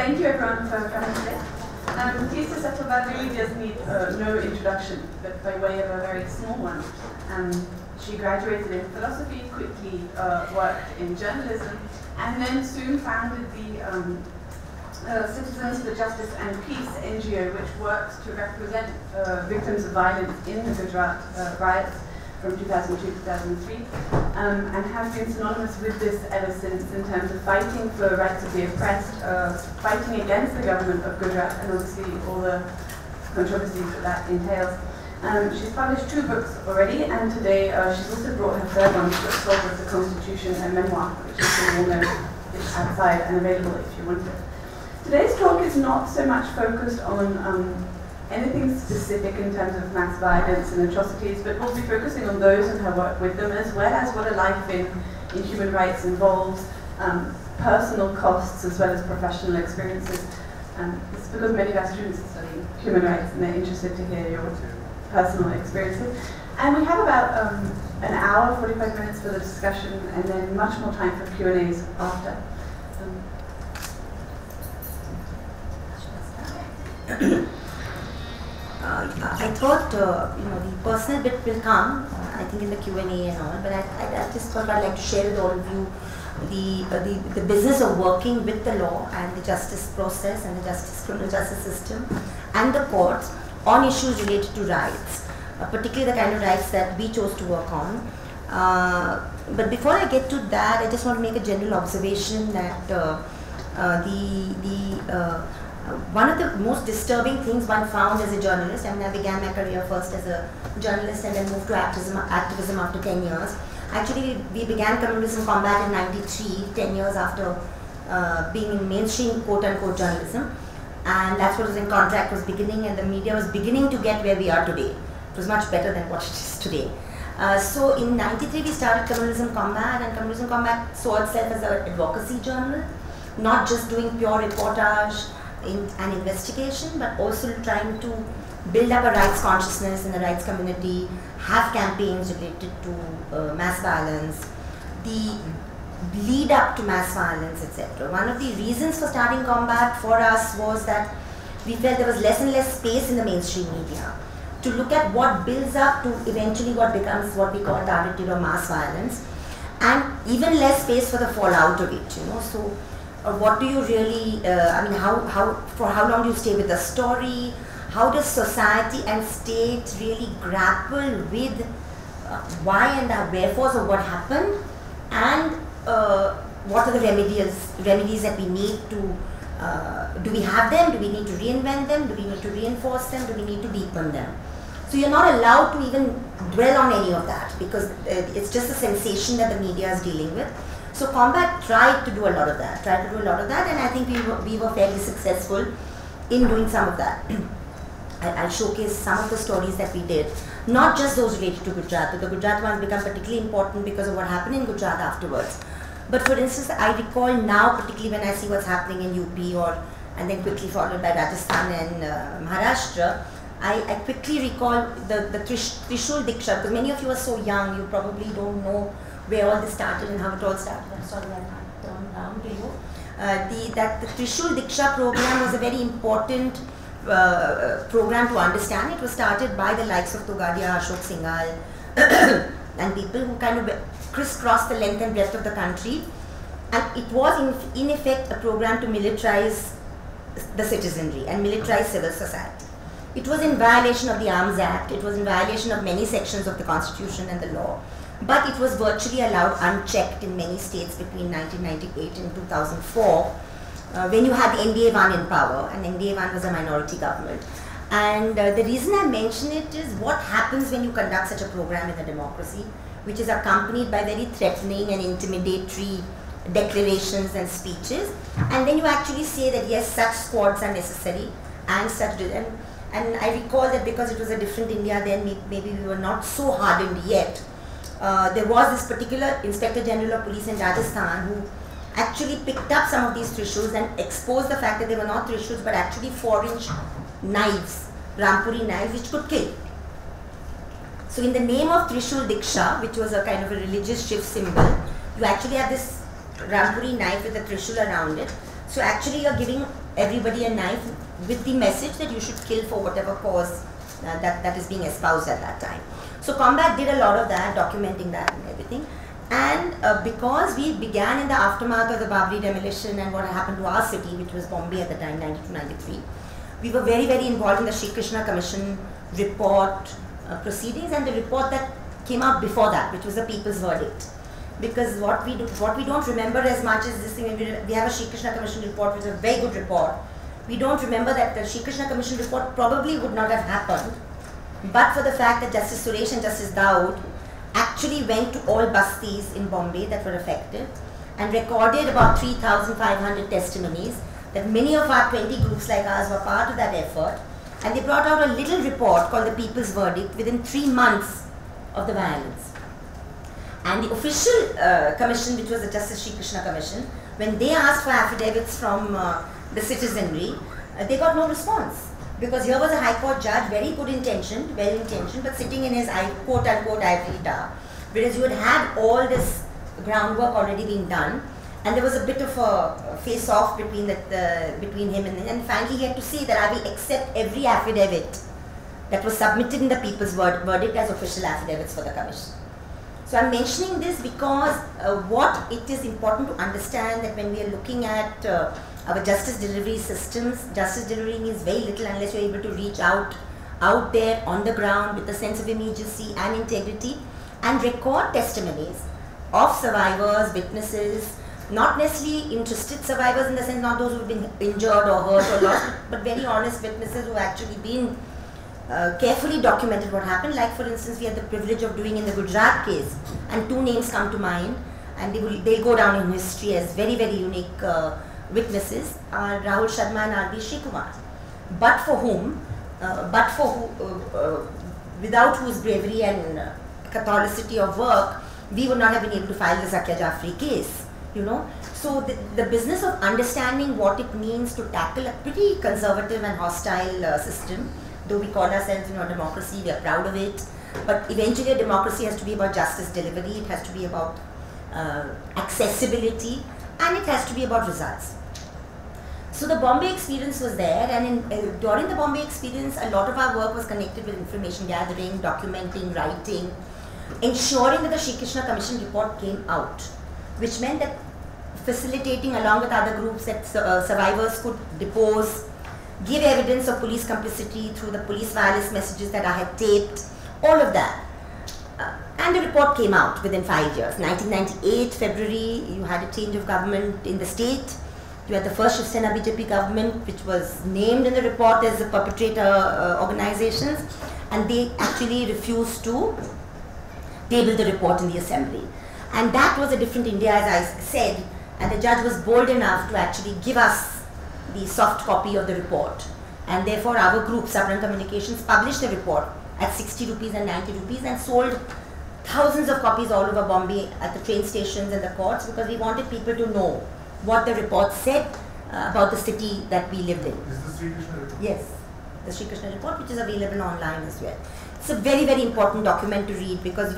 thank you everyone for coming today. Theresa Settlevalli does need no introduction, but by way of a very small one. She graduated in philosophy, quickly worked in journalism, and then soon founded the Citizens for Justice and Peace NGO, which works to represent victims of violence in the Gujarat riots from 2002 to 2003, and has been synonymous with this ever since in terms of fighting for the rights of the oppressed, fighting against the government of Gujarat, and obviously all the controversies that entails. She's published 2 books already, and today she's also brought her third one, Soul of the Constitution, a memoir, which is all known outside and available if you want it. Today's talk is not so much focused on anything specific in terms of mass violence and atrocities, but we'll be focusing on those and her work with them, as well as what a life in human rights involves, personal costs as well as professional experiences. It's because many of our students are studying human rights and they're interested to hear your personal experiences. And we have about an hour, 45 minutes for the discussion, and then much more time for Q&As after. I thought, the personal bit will come, I think in the Q&A and all, but I just thought I'd like to share with all of you the business of working with the law and the justice process and the criminal justice system and the courts on issues related to rights, particularly the kind of rights that we chose to work on. But before I get to that, I just want to make a general observation that one of the most disturbing things one found as a journalist, I mean, I began my career first as a journalist and then moved to activism after 10 years. Actually, we began Communalism Combat in '93, 10 years after being in mainstream quote-unquote journalism. And that's what was in contract was beginning, and the media was beginning to get where we are today. It was much better than what it is today. So in '93, we started Communalism Combat, and Communalism Combat saw itself as an advocacy journal, not just doing pure reportage and investigation, but also trying to build up a rights consciousness in the rights community, have campaigns related to mass violence, the lead up to mass violence, etc. One of the reasons for starting Combat for us was that we felt there was less and less space in the mainstream media to look at what builds up to eventually what becomes what we call targeted or mass violence, and even less space for the fallout of it, So what do you really, for how long do you stay with the story? How does society and state really grapple with why and the wherefores of what happened, and what are the remedies that we need to, do we have them, do we need to reinvent them, do we need to reinforce them, do we need to deepen them? So you're not allowed to even dwell on any of that, because it's just a sensation that the media is dealing with. So Combat tried to do a lot of that, and I think we were fairly successful in doing some of that. I'll showcase some of the stories that we did, not just those related to Gujarat, but the Gujarat ones become particularly important because of what happened in Gujarat afterwards. But for instance, I recall now, particularly when I see what's happening in UP and then quickly followed by Rajasthan and Maharashtra, I quickly recall the Trishul Diksha, because many of you are so young, you probably don't know where all this started and how it all started. I'm sorry, I can't turn around to you. The Trishul Diksha program was a very important program to understand. It was started by the likes of Togadia, Ashok Singhal, and people who kind of crisscrossed the length and breadth of the country. And it was in effect a program to militarize the citizenry and militarize civil society. It was in violation of the Arms Act, it was in violation of many sections of the Constitution and the law, but it was virtually allowed unchecked in many states between 1998 and 2004, when you had the NDA-1 in power, and NDA-1 was a minority government. And the reason I mention it is what happens when you conduct such a program in a democracy, which is accompanied by very threatening and intimidatory declarations and speeches, and then you actually say that yes, such squads are necessary, and such, and I recall that because it was a different India then, maybe we were not so hardened yet. There was this particular Inspector General of Police in Rajasthan who actually picked up some of these Trishuls and exposed the fact that they were not Trishuls but actually 4-inch knives, Rampuri knives, which could kill. So in the name of Trishul Diksha, which was a kind of a religious Shiv symbol, you actually have this Rampuri knife with a Trishul around it. So actually you're giving everybody a knife with the message that you should kill for whatever cause that is being espoused at that time. So Combat did a lot of that, documenting that and everything. And because we began in the aftermath of the Babri demolition and what happened to our city, which was Bombay at the time, 92-93, we were very, very involved in the Sri Krishna Commission report proceedings and the report that came out before that, which was the People's Verdict. Because what we don't remember as much as this thing, we have a Sri Krishna Commission report, which is a very good report. We don't remember that the Sri Krishna Commission report probably would not have happened, but for the fact that Justice Suresh and Justice Dawood actually went to all bastis in Bombay that were affected and recorded about 3,500 testimonies, that many of our 20 groups like ours were part of that effort, and they brought out a little report called the People's Verdict within 3 months of the violence. And the official commission, which was the Justice Sri Krishna Commission, when they asked for affidavits from the citizenry, they got no response. Because here was a High Court judge, very good intentioned, well intentioned, but sitting in his quote unquote ivory tower. Whereas you had all this groundwork already being done, and there was a bit of a face off between him and finally he had to say that I will accept every affidavit that was submitted in the People's Verdict as official affidavits for the Commission. So I'm mentioning this because what it is important to understand that when we are looking at our justice delivery systems, justice delivering is very little unless you're able to reach out there on the ground with a sense of immediacy and integrity and record testimonies of survivors, witnesses, not necessarily interested survivors in the sense not those who have been injured or hurt or lost, but very honest witnesses who have actually been carefully documented what happened. Like for instance, we had the privilege of doing in the Gujarat case, and 2 names come to mind, and they'll go down in history as very, very unique witnesses, are Rahul Sharma and R.B. Srikumar. But for whom, without whose bravery and catholicity of work, we would not have been able to file the Zakia Jafri case, you know. So the business of understanding what it means to tackle a pretty conservative and hostile system, though we call ourselves, you know, a democracy, we are proud of it, but eventually a democracy has to be about justice delivery, it has to be about accessibility, and it has to be about results. So the Bombay experience was there, and during the Bombay experience, a lot of our work was connected with information gathering, documenting, writing, ensuring that the Sri Krishna Commission report came out, which meant that facilitating along with other groups that survivors could depose, give evidence of police complicity through the police violence messages that I had taped, all of that. And the report came out within 5 years. 1998, February, you had a change of government in the state. You had the first Shiv Sena BJP government, which was named in the report as the perpetrator organizations, and they actually refused to table the report in the assembly. And that was a different India, as I said, and the judge was bold enough to actually give us the soft copy of the report, and therefore our group, Sabran Communications, published the report at 60 rupees and 90 rupees and sold thousands of copies all over Bombay at the train stations and the courts, because we wanted people to know what the report said about the city that we lived in. Is this Sri Krishna report? Yes, the Sri Krishna report, which is available online as well. It's a very, very important document to read, because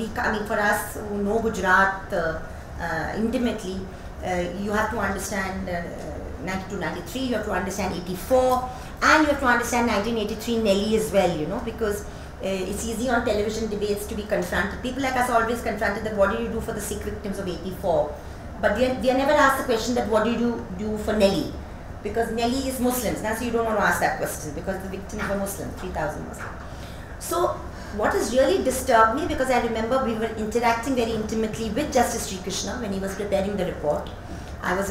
for us who know Gujarat intimately, you have to understand 92, 93, you have to understand 84, and you have to understand 1983 Nelly as well, you know, because it's easy on television debates to be confronted. People like us always confronted that what did you do for the Sikh victims of 84? But we are never asked the question that what did you do for Nelly? Because Nelly is Muslims, now, so you don't want to ask that question because the victims were Muslim, 3,000 Muslims. So what has really disturbed me, because I remember we were interacting very intimately with Justice Sri Krishna when he was preparing the report. I was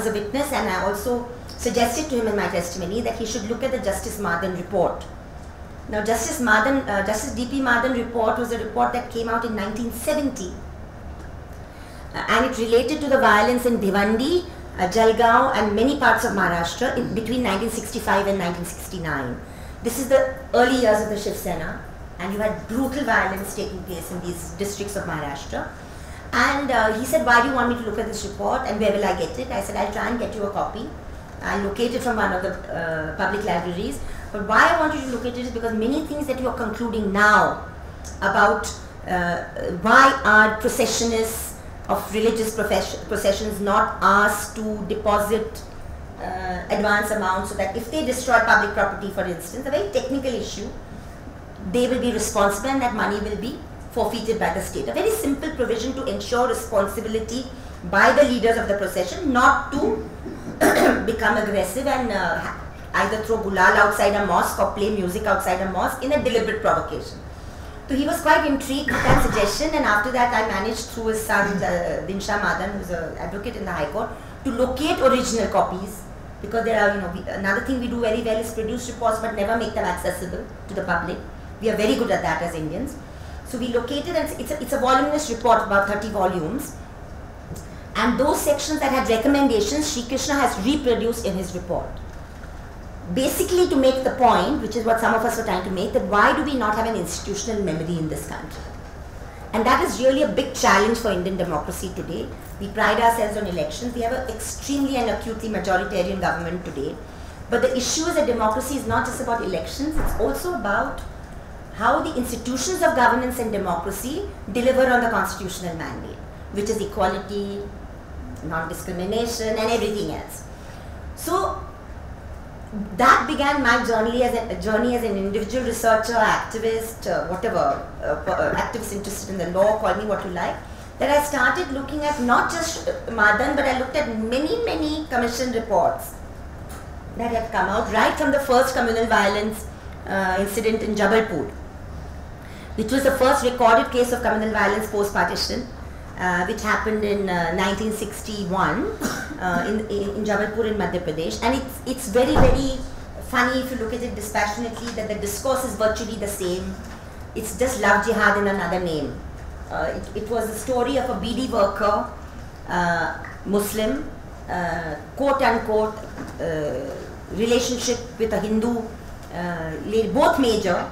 a witness, and I also suggested to him in my testimony that he should look at the Justice Madan report. Now Justice D.P. Madan report was a report that came out in 1970, and it related to the violence in Bhiwandi, Jalgaon and many parts of Maharashtra between 1965 and 1969. This is the early years of the Shiv Sena, and you had brutal violence taking place in these districts of Maharashtra. And he said, why do you want me to look at this report and where will I get it? I said, I'll try and get you a copy. I'll locate it from one of the public libraries. But why I want you to look at it is because many things that you are concluding now about why are processionists of religious processions not asked to deposit advance amount, so that if they destroy public property, for instance, a very technical issue, they will be responsible and that money will be forfeited by the state. A very simple provision to ensure responsibility by the leaders of the procession not to become aggressive and either throw gulal outside a mosque or play music outside a mosque in a deliberate provocation. So he was quite intrigued with that suggestion, and after that I managed through his son Dinsha Madan, who is an advocate in the High Court, to locate original copies, because there are, another thing we do very well is produce reports but never make them accessible to the public. We are very good at that as Indians. So we located, and it's a voluminous report, about 30 volumes, and those sections that had recommendations, Sri Krishna has reproduced in his report. Basically to make the point, which is what some of us were trying to make, that why do we not have an institutional memory in this country? And that is really a big challenge for Indian democracy today. We pride ourselves on elections. We have an extremely and acutely majoritarian government today. But the issue is that democracy is not just about elections, it's also about how the institutions of governance and democracy deliver on the constitutional mandate, which is equality, non-discrimination and everything else. So that began my journey as an individual researcher, activist, activist interested in the law, call me what you like, that I started looking at not just Madan, but I looked at many commission reports that had come out right from the first communal violence incident in Jabalpur, which was the first recorded case of communal violence post-partition, which happened in 1961 in Jabalpur in Madhya Pradesh. And it's very funny if you look at it dispassionately, that the discourse is virtually the same. It's just love jihad in another name. It was the story of a BD worker, Muslim, quote-unquote relationship with a Hindu, both major,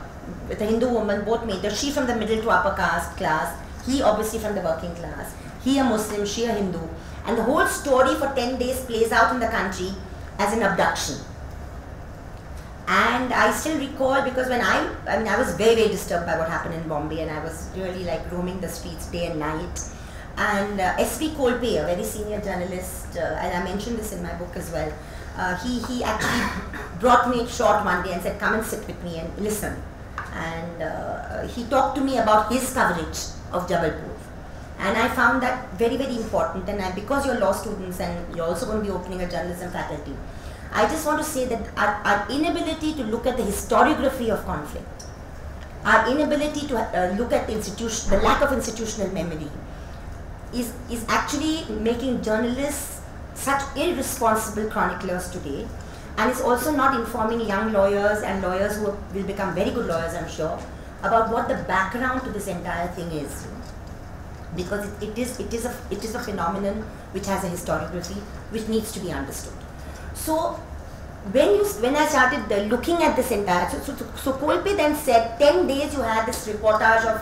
with a Hindu woman, both major, she from the middle to upper caste class, he obviously from the working class, he a Muslim, she a Hindu, and the whole story for 10 days plays out in the country as an abduction. And I still recall, because when I was very disturbed by what happened in Bombay, and I was really like roaming the streets day and night. And S.V. Kolpe, a very senior journalist, and I mentioned this in my book as well, he actually brought me short one day and said, come and sit with me and listen. And he talked to me about his coverage of Jabalpur. And I found that very important. And because you're law students and you're also going to be opening a journalism faculty, I just want to say that our inability to look at the historiography of conflict, our inability to look at the lack of institutional memory is actually making journalists such irresponsible chroniclers today, and it's also not informing young lawyers and lawyers who will become very good lawyers, I'm sure, about what the background to this entire thing is. Because it is a phenomenon which has a historiography which needs to be understood. So when I started looking at this entire, so Kolpe then said 10 days you had this reportage of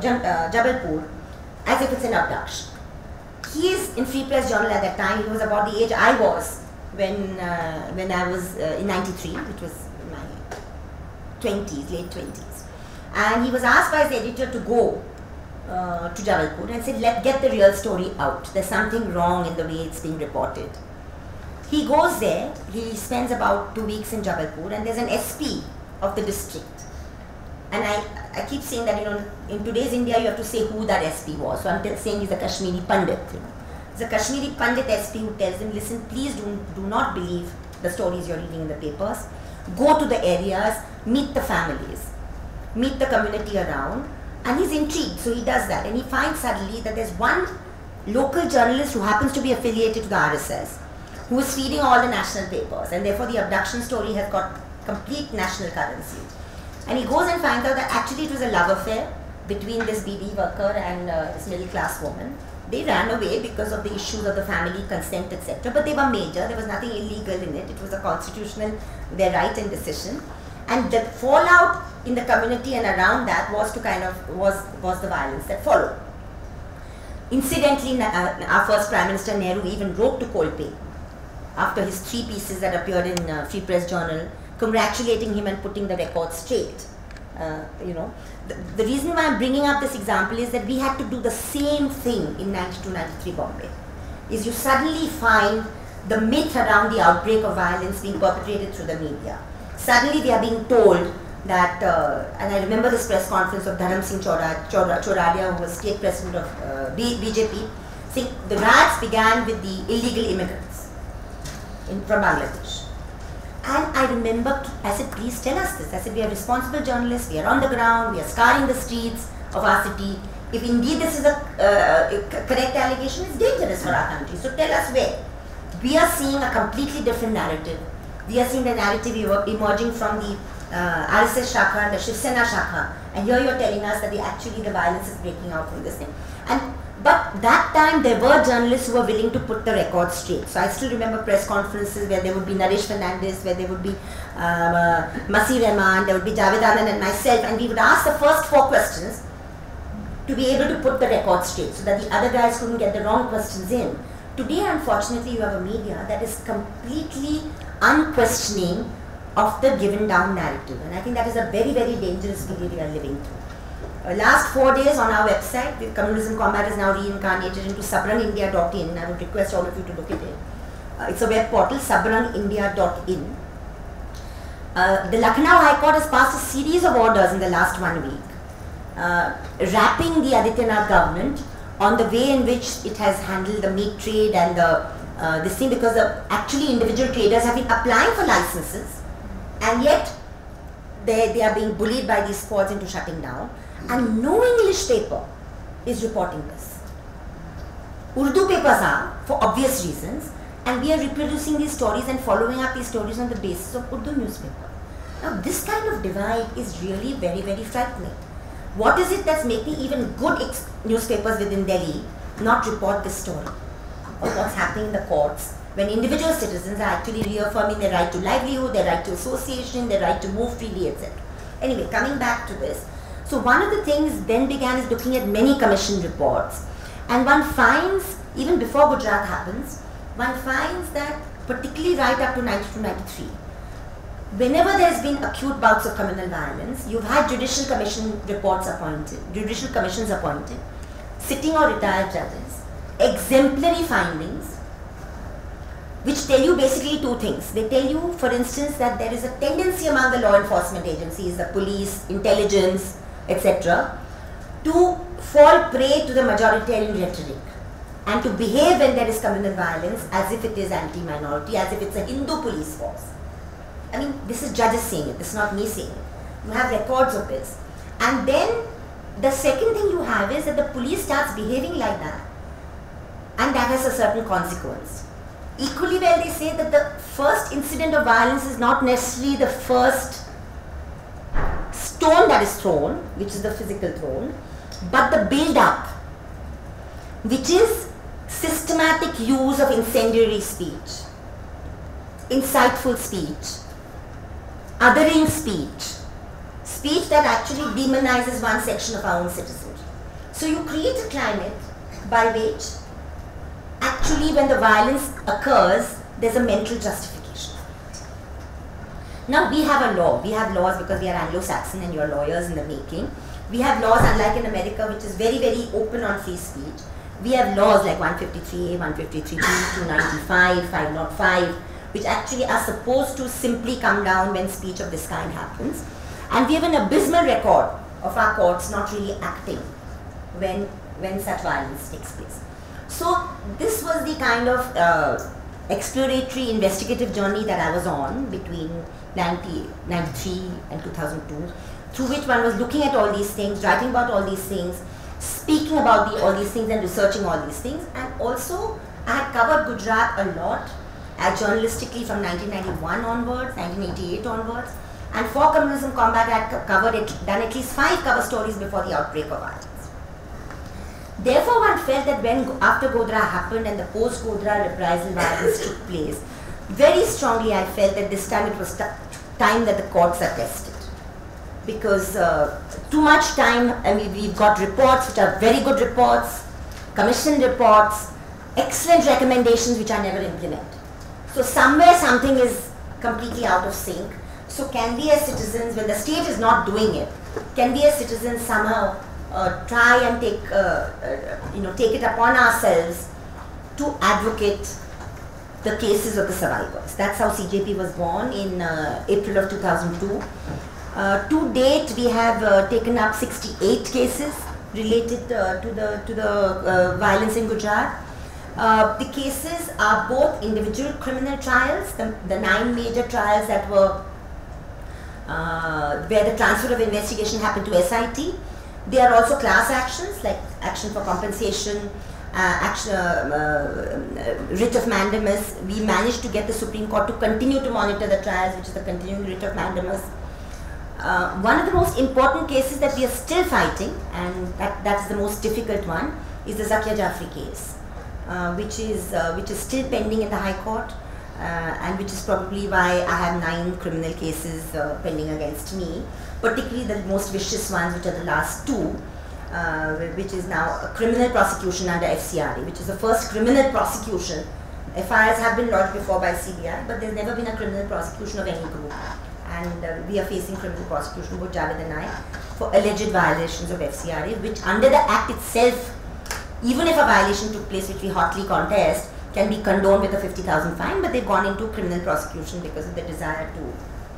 Jabalpur as if it's an abduction. He is in Free Press Journal at that time. He was about the age I was when I was in 93, which was my 20s, late 20s. And he was asked by his editor to go to Jabalpur and said, get the real story out. There's something wrong in the way it's being reported. He goes there, he spends about 2 weeks in Jabalpur, and there's an SP of the district. And I keep saying that, in today's India you have to say who that SP was. So I'm saying he's a Kashmiri Pandit. He's a Kashmiri Pandit SP who tells him, listen, please do not believe the stories you're reading in the papers. Go to the areas, meet the families, meet the community around. And he's intrigued, so he does that. And he finds suddenly that there's one local journalist who happens to be affiliated to the RSS, who is feeding all the national papers, and therefore the abduction story has got complete national currency. And he goes and finds out that actually it was a love affair between this BD worker and this middle class woman. They ran away because of the issues of the family consent, etc. But they were major, there was nothing illegal in it. It was a constitutional, their right and decision. And the fallout in the community and around that was was the violence that followed. Incidentally, our first Prime Minister Nehru even wrote to Kolpe after his 3 pieces that appeared in Free Press Journal, congratulating him and putting the record straight. The reason why I'm bringing up this example is that we had to do the same thing in 92-93 Bombay. Is you suddenly find the myth around the outbreak of violence being perpetrated through the media. Suddenly we are being told that, and I remember this press conference of Dharam Singh Choradia, who was state president of BJP, saying the riots began with the illegal immigrants from Bangladesh. And I remember, I said, please tell us this. I said, we are responsible journalists, we are on the ground, we are scouring the streets of our city. If indeed this is a correct allegation, it's dangerous for our country. So tell us where. We are seeing a completely different narrative. We are seeing the narrative emerging from the RSS Shakha and the Shiv Sena Shakha. And here you are telling us that actually the violence is breaking out from this thing. But that time there were journalists who were willing to put the record straight. So I still remember press conferences where there would be Naresh Fernandez, where there would be Masih Rahman, there would be Javed Anand and myself, and we would ask the first 4 questions to be able to put the record straight so that the other guys couldn't get the wrong questions in. Today, unfortunately, you have a media that is completely unquestioning of the given down narrative, and I think that is a very, very dangerous period we are living through. Last 4 days on our website, the Communalism Combat is now reincarnated into sabrangindia.in. I would request all of you to look at it. It's a web portal, sabrangindia.in. The Lucknow High Court has passed a series of orders in the last 1 week, wrapping the Adityanath government on the way in which it has handled the meat trade and this thing, because actually individual traders have been applying for licenses, and yet they are being bullied by these squads into shutting down. And no English paper is reporting this. Urdu papers are, for obvious reasons, and we are reproducing these stories and following up these stories on the basis of Urdu newspaper. Now this kind of divide is really very, very frightening. What is it that's making even good newspapers within Delhi not report this story of what's happening in the courts, when individual citizens are actually reaffirming their right to livelihood, their right to association, their right to move freely, etc. Anyway, coming back to this. So one of the things then began is looking at many commission reports, and one finds, even before Gujarat happens, one finds that particularly right up to 92-93, whenever there has been acute bouts of communal violence, you've had judicial commission reports appointed, judicial commissions appointed, sitting or retired judges, exemplary findings, which tell you basically 2 things. They tell you, for instance, that there is a tendency among the law enforcement agencies, the police, intelligence, etc., to fall prey to the majoritarian rhetoric and to behave when there is communal violence as if it is anti-minority, as if it's a Hindu police force. I mean, this is judges saying it, this is not me saying it. You have records of this. And then the second thing you have is that the police starts behaving like that, and that has a certain consequence. Equally well, they say that the first incident of violence is not necessarily the first stone that is thrown, which is the physical thrown, but the build-up, which is systematic use of incendiary speech, insightful speech, othering speech, speech that actually demonizes one section of our own citizenry. So you create a climate by which actually when the violence occurs, there's a mental justification. Now we have a law. We have laws because we are Anglo-Saxon and you're lawyers in the making. We have laws, unlike in America, which is very, very open on free speech. We have laws like 153A, 153B, 295, 505, which actually are supposed to simply come down when speech of this kind happens. And we have an abysmal record of our courts not really acting when such violence takes place. So this was the kind of exploratory investigative journey that I was on between 1993 and 2002, through which one was looking at all these things, writing about all these things, speaking about all these things and researching all these things. And also I had covered Gujarat a lot, journalistically from 1991 onwards, 1988 onwards, and for Communalism Combat I had covered it, done at least 5 cover stories before the outbreak of violence. Therefore one felt that when after Godhra happened and the post-Godhra reprisal violence took place, very strongly I felt that this time it was time that the courts are tested. Because too much time, I mean, we've got reports which are very good reports, commission reports, excellent recommendations which are never implemented. So somewhere something is completely out of sync. So can we as citizens, when the state is not doing it, can we as citizens somehow try and take it upon ourselves to advocate the cases of the survivors. That's how CJP was born in April of 2002. To date, we have taken up 68 cases related to the violence in Gujarat. The cases are both individual criminal trials, the 9 major trials that were where the transfer of investigation happened to SIT. They are also class actions like action for compensation, writ of mandamus. We managed to get the Supreme Court to continue to monitor the trials, which is the continuing writ of mandamus. One of the most important cases that we are still fighting, and that's the most difficult one, is the Zakia Jafri case, which is still pending in the High Court, and which is probably why I have 9 criminal cases pending against me, particularly the most vicious ones, which are the last 2, which is now a criminal prosecution under FCRA, which is the first criminal prosecution. FIRs have been lodged before by CBI, but there's never been a criminal prosecution of any group. And we are facing criminal prosecution, both Javed and I, for alleged violations of FCRA, which under the Act itself, even if a violation took place, which we hotly contest, can be condoned with a 50,000 fine, but they've gone into criminal prosecution because of the desire to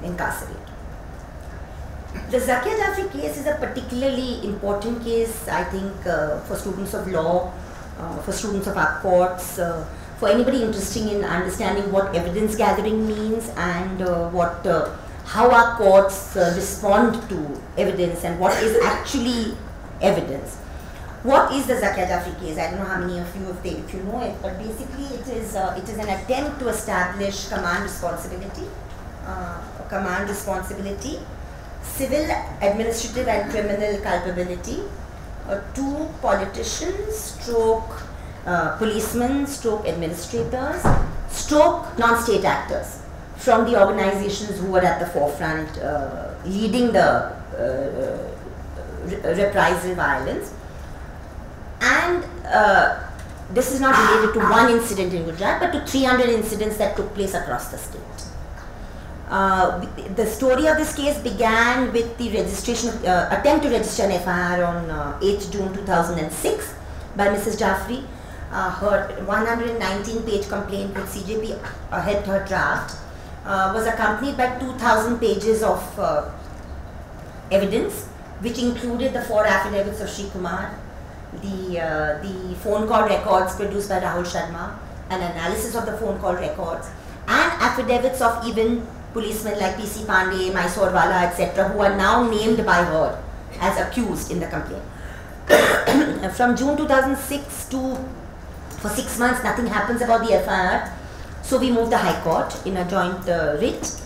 incarcerate. The Zakia Jafri case is a particularly important case, I think, for students of law, for students of our courts, for anybody interested in understanding what evidence gathering means and how our courts respond to evidence and what is actually evidence. What is the Zakia Jafri case? I don't know how many of you, if you know it, but basically it is an attempt to establish command responsibility, civil, administrative and criminal culpability to politicians, stroke policemen, stroke administrators, stroke non-state actors from the organizations who were at the forefront leading the reprisal violence. And this is not related to one incident in Gujarat, but to 300 incidents that took place across the state. The story of this case began with the registration attempt to register an FIR on 8th June 2006 by Mrs. Jafri. Her 119-page complaint with CJP helped her draft was accompanied by 2,000 pages of evidence, which included the 4 affidavits of Sri Kumar, the phone call records produced by Rahul Sharma, an analysis of the phone call records, and affidavits of even policemen like PC Pandey, Mysore Wala, etc., who are now named by her as accused in the complaint. From June 2006 to, for 6 months, nothing happens about the FIR, so we moved the High Court in a joint writ.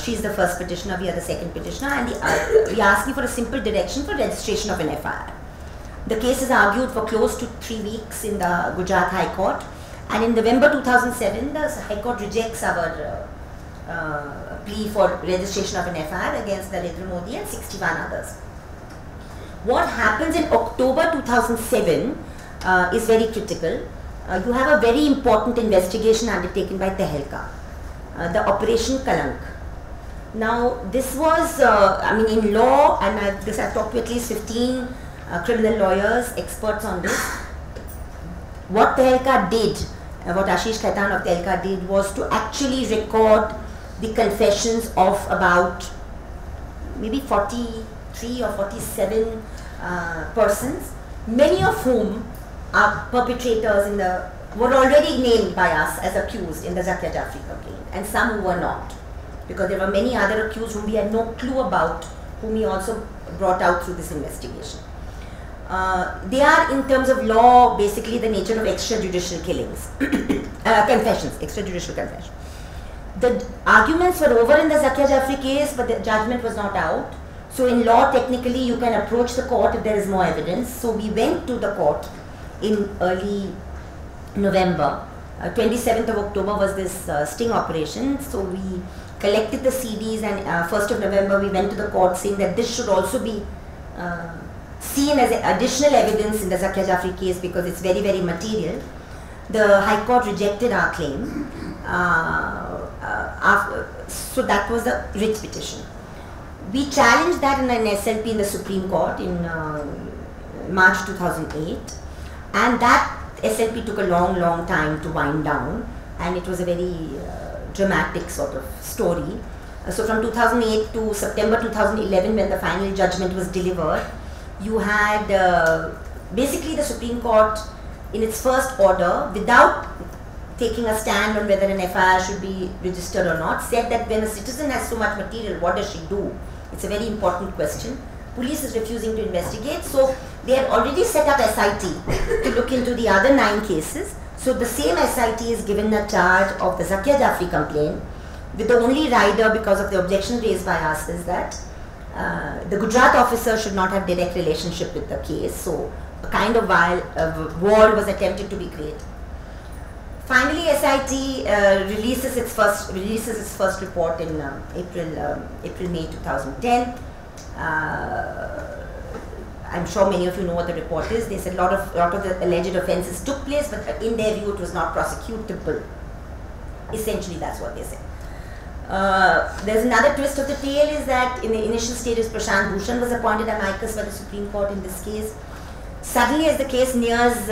She's the first petitioner, we are the second petitioner, and we are asking for a simple direction for registration of an FIR. The case is argued for close to 3 weeks in the Gujarat High Court, and in November 2007, the High Court rejects our plea for registration of an FIR against Narendra Modi and 61 others. What happens in October 2007 is very critical. You have a very important investigation undertaken by Tehelka, the Operation Kalank. Now, this was, in law, and I've talked to at least 15 criminal lawyers, experts on this. What Tehelka did, what Ashish Khaitan of Tehelka did, was to actually record the confessions of about maybe 43 or 47 persons, many of whom are perpetrators were already named by us as accused in the Zakia Jafri complaint, and some who were not, because there were many other accused whom we had no clue about, whom we also brought out through this investigation. They are, in terms of law, basically the nature of extrajudicial killings, confessions, extrajudicial confessions. The arguments were over in the Zakia Jafri case, but the judgment was not out. So in law, technically, you can approach the court if there is more evidence. So we went to the court in early November. 27th of October was this sting operation. So we collected the CDs, and 1st of November we went to the court saying that this should also be seen as additional evidence in the Zakia Jafri case because it's very, very material. The High Court rejected our claim. So that was the writ petition. We challenged that in an SLP in the Supreme Court in March 2008, and that SLP took a long, long time to wind down, and it was a very dramatic sort of story. So from 2008 to September 2011, when the final judgment was delivered, you had basically the Supreme Court in its first order, without taking a stand on whether an FIR should be registered or not, said that when a citizen has so much material, what does she do? It's a very important question. Police is refusing to investigate, so they had already set up SIT to look into the other 9 cases. So the same SIT is given the charge of the Zakia Jafri complaint, with the only rider, because of the objection raised by us, is that the Gujarat officer should not have direct relationship with the case. So a kind of wall was attempted to be created. Finally, SIT releases its first report in April-May 2010. I'm sure many of you know what the report is. They said a lot of the alleged offences took place, but in their view it was not prosecutable. Essentially, that's what they said. There's another twist of the tale, is that in the initial stages, Prashant Bhushan was appointed amicus by the Supreme Court in this case. Suddenly, as the case nears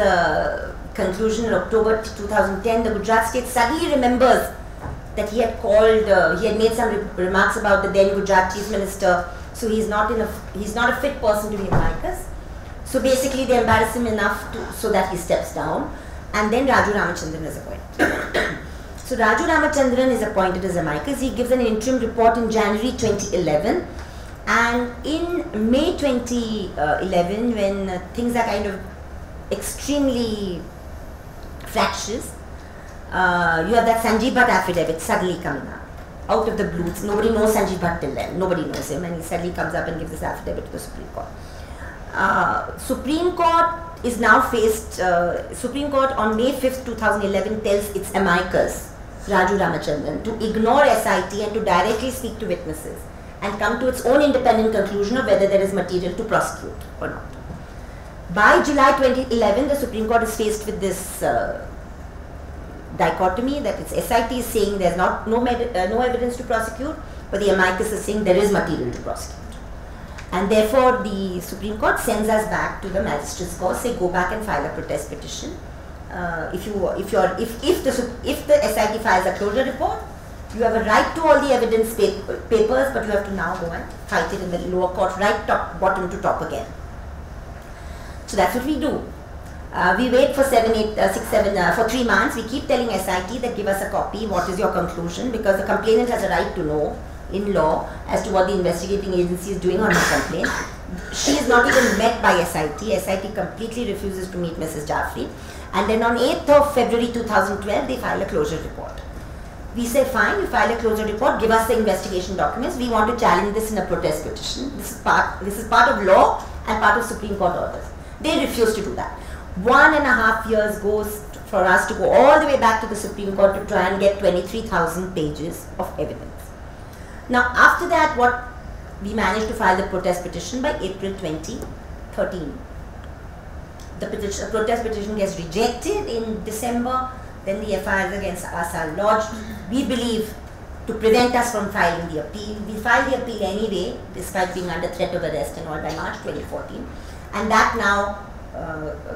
conclusion in October 2010, the Gujarat state suddenly remembers that he had made some remarks about the then Gujarat Chief Minister, so he's not a fit person to be amicus. So basically, they embarrass him enough so that he steps down, and then Raju Ramachandran is appointed. So Raju Ramachandran is appointed as amicus. He gives an interim report in January 2011, and in May 2011, when things are kind of extremely fractious, you have that Sanjeev Bhatt affidavit suddenly coming up out of the blue. Nobody knows Sanjeev Bhatt till then. Nobody knows him, and he suddenly comes up and gives this affidavit to the Supreme Court. Supreme Court is now faced. Supreme Court on May 5th, 2011 tells its amicus, Raju Ramachandran, to ignore SIT and to directly speak to witnesses and come to its own independent conclusion of whether there is material to prosecute or not. By July 2011, the Supreme Court is faced with this dichotomy, that its SIT is saying there's no evidence to prosecute, but the amicus is saying there is material to prosecute. And therefore, the Supreme Court sends us back to the magistrate's court, say go back and file a protest petition. If the SIT files a closure report, you have a right to all the evidence papers, but you have to now go and fight it in the lower court, right bottom to top again. So that's what we do. We wait for 3 months. We keep telling SIT that give us a copy. What is your conclusion? Because the complainant has a right to know in law as to what the investigating agency is doing on her complaint. She is not even met by SIT. SIT completely refuses to meet Mrs. Jafri. And then on 8th of February 2012, they file a closure report. We say, fine, you file a closure report, give us the investigation documents. We want to challenge this in a protest petition. This is part of law and part of Supreme Court orders. They refuse to do that. 1.5 years goes for us to go all the way back to the Supreme Court to try and get 23,000 pages of evidence. Now, after that, we managed to file the protest petition by April 2013. The protest petition gets rejected in December. Then the FIRs against us are lodged. We believe to prevent us from filing the appeal. We filed the appeal anyway, despite being under threat of arrest and all, by March 2014. And that now,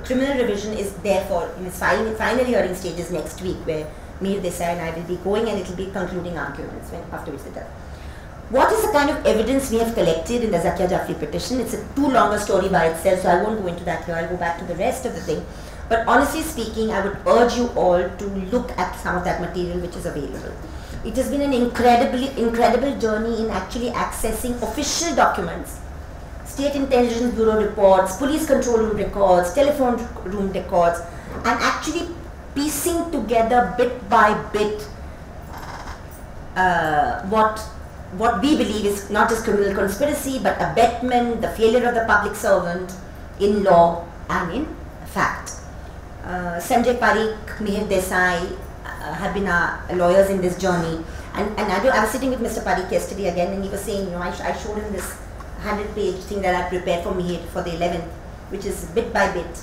criminal revision is therefore in its final hearing stages next week, where Mihir Desai and I will be going, and it will be concluding arguments after which it does. What is the kind of evidence we have collected in the Zakia Jafri petition? It's a too long a story by itself, so I won't go into that here. I'll go back to the rest of the thing. But honestly speaking, I would urge you all to look at some of that material which is available. It has been an incredible journey in actually accessing official documents, State Intelligence Bureau reports, police control room records, telephone room records, and actually piecing together bit by bit what we believe is not just criminal conspiracy, but abetment, the failure of the public servant in law and in fact. Sanjay Parikh, Mihir Desai have been our lawyers in this journey, and I was sitting with Mr. Parikh yesterday again, and he was saying, I showed him this 100-page thing that I prepared for Mihir for the 11th, which is bit by bit,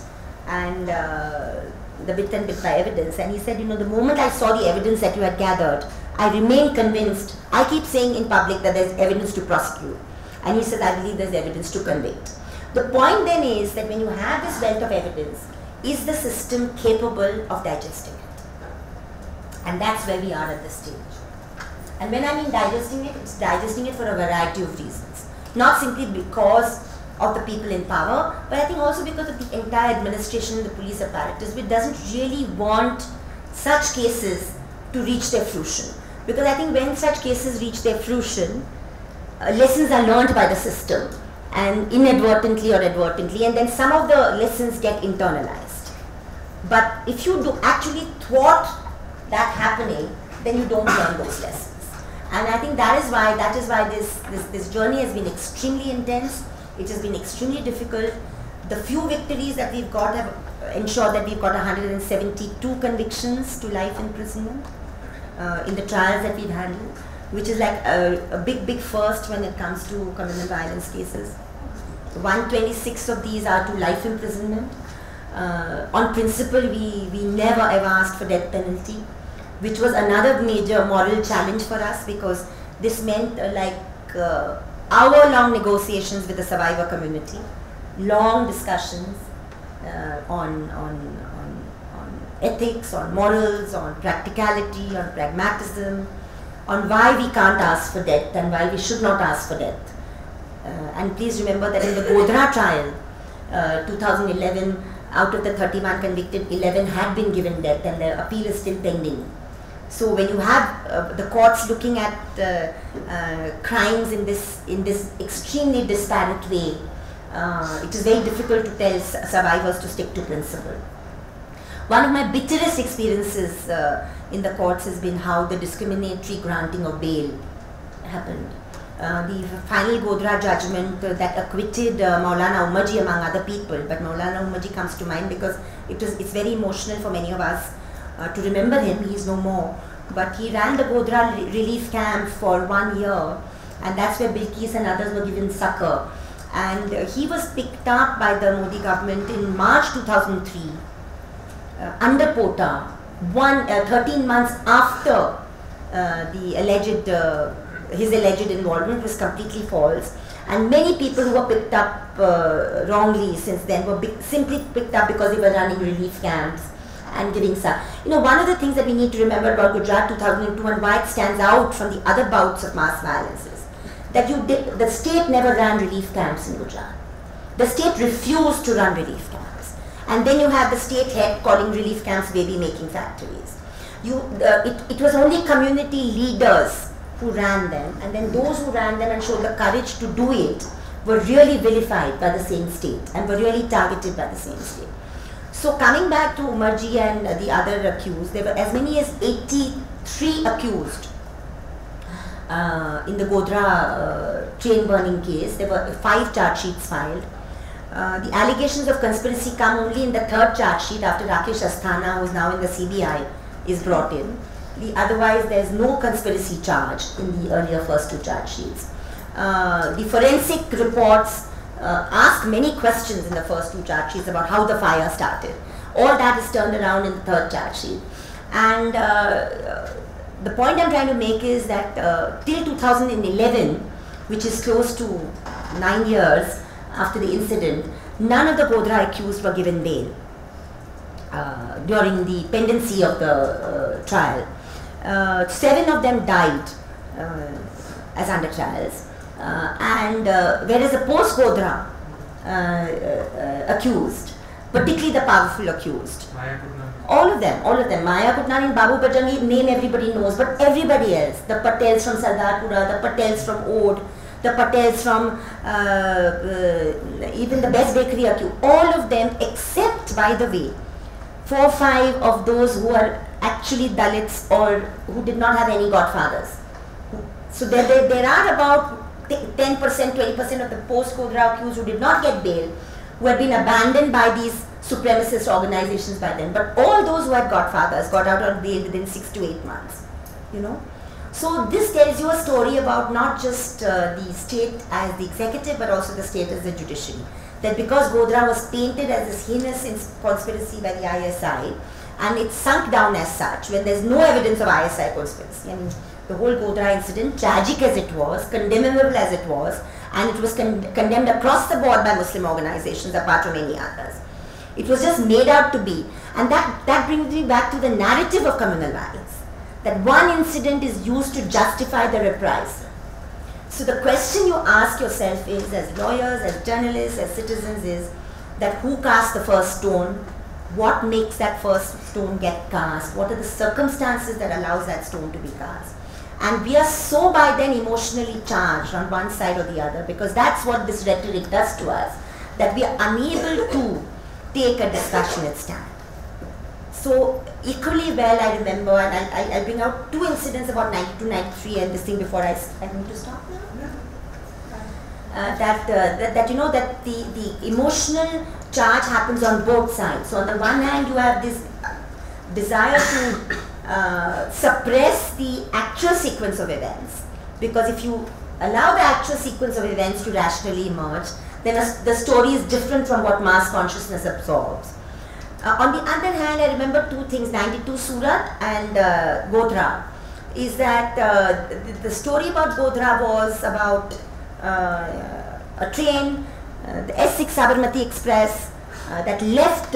and the bit and bit by evidence. And he said, the moment I saw the evidence that you had gathered, I remain convinced. I keep saying in public that there's evidence to prosecute, and he says, I believe there's evidence to convict. The point then is that when you have this wealth of evidence, is the system capable of digesting it? And that's where we are at this stage. And when I mean digesting it, it's digesting it for a variety of reasons. Not simply because of the people in power, but I think also because of the entire administration and the police apparatus, which doesn't really want such cases to reach their fruition. Because I think when such cases reach their fruition, lessons are learned by the system, and inadvertently or advertently, and then some of the lessons get internalized. But if you do actually thwart that happening, then you don't learn those lessons. And I think that is why this journey has been extremely intense. It has been extremely difficult. The few victories that we've got have ensured that we've got 172 convictions to life imprisonment in the trials that we've handled, which is like a big first when it comes to criminal violence cases. 126 of these are to life imprisonment. On principle, we never ever asked for death penalty, which was another major moral challenge for us, because this meant hour-long negotiations with the survivor community, long discussions on ethics, on morals, on practicality, on pragmatism, on why we can't ask for death and why we should not ask for death. And please remember that in the Godhra trial, 2011, out of the 31 convicted, 11 had been given death, and the appeal is still pending. So when you have the courts looking at crimes in this extremely disparate way, it is very difficult to tell survivors to stick to principle. One of my bitterest experiences in the courts has been how the discriminatory granting of bail happened. The final Godhra judgment that acquitted Maulana Umarji among other people, but Maulana Umarji comes to mind because it's very emotional for many of us to remember him. He is no more, but he ran the Godhra relief camp for 1 year, and that's where Bilkis and others were given succor. And he was picked up by the Modi government in March 2003 under Pota, 13 months after his alleged involvement was completely false, and many people who were picked up wrongly since then were simply picked up because they were running relief camps and giving succor. One of the things that we need to remember about Gujarat 2002 and why it stands out from the other bouts of mass violence is that the state never ran relief camps in Gujarat. The state refused to run relief camps, and then you have the state head calling relief camps baby making factories. It was only community leaders who ran them, and then those who ran them and showed the courage to do it were really vilified by the same state and were really targeted by the same state. So coming back to Umarji and the other accused, there were as many as 83 accused in the Godhra train burning case. There were 5 charge sheets filed. The allegations of conspiracy come only in the 3rd charge sheet after Rakesh Asthana, who is now in the CBI, is brought in. Otherwise, there is no conspiracy charge in the earlier first 2 charge sheets. The forensic reports ask many questions in the first 2 charge sheets about how the fire started. All that is turned around in the 3rd charge sheet. And the point I'm trying to make is that till 2011, which is close to 9 years after the incident, none of the Godhra accused were given bail during the pendency of the trial. 7 of them died as under trials, and whereas the post-Godhra accused, particularly the powerful accused, all of them, Maya Kutnani and Babu Bajrangi, name everybody knows, but everybody else, the Patels from Sardarpura, the Patels from Ode, the Patels from even the Best Bakery accused, all of them, except, by the way, 4 or 5 of those who are actually Dalits or who did not have any godfathers. So there are about 10%, 20% of the post-Godhra accused who did not get bail, who had been abandoned by these supremacist organizations by then. But all those who had godfathers got out on bail within 6 to 8 months. So this tells you a story about not just the state as the executive, but also the state as the judiciary. That because Godhra was painted as this heinous conspiracy by the ISI, and it sunk down as such when there's no evidence of ISI conspiracy. I mean, the whole Godhra incident, tragic as it was, condemnable as it was, and it was condemned across the board by Muslim organizations apart from any others. It was just made out to be. And that brings me back to the narrative of communal violence. that one incident is used to justify the reprisal. So the question you ask yourself is, as lawyers, as journalists, as citizens, is that who cast the first stone? What makes that first stone get cast? What are the circumstances that allows that stone to be cast? And we are so by then emotionally charged on one side or the other, because that's what this rhetoric does to us, that we are unable to take a dispassionate stand. So equally well, I remember, and I'll bring out two incidents about 92, 93 and this thing before I need to stop now. That you know that the emotional charge happens on both sides. So on the one hand, you have this desire to suppress the actual sequence of events, because if you allow the actual sequence of events to rationally emerge, then the story is different from what mass consciousness absorbs. On the other hand, I remember two things, 92 Surat and Godhra, is that the story about Godhra was about a train, the S6 Sabarmati Express, that left